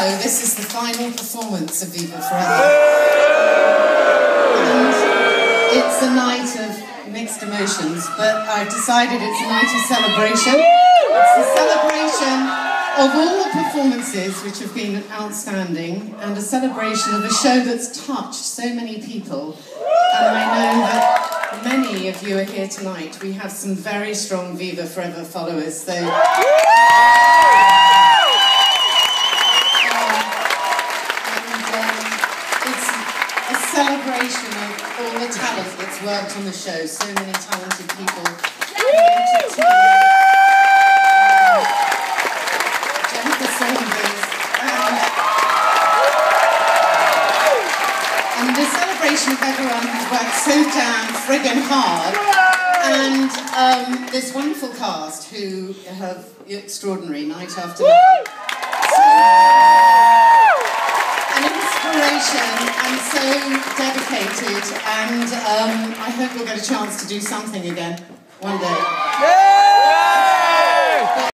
know, this is the final performance of Viva Forever. And it's a night of mixed emotions, but I've decided it's a night of celebration. It's a celebration of all the performances which have been outstanding, and a celebration of a show that's touched so many people. And I know that many of you are here tonight. We have some very strong Viva Forever followers, so... it's a celebration of all the talent that's worked on the show. So many talented people. Jennifer Saunders. And the celebration of everyone who's worked so damn friggin' hard. And this wonderful cast who have extraordinary night after night. An inspiration and so dedicated, and I hope we'll get a chance to do something again one day.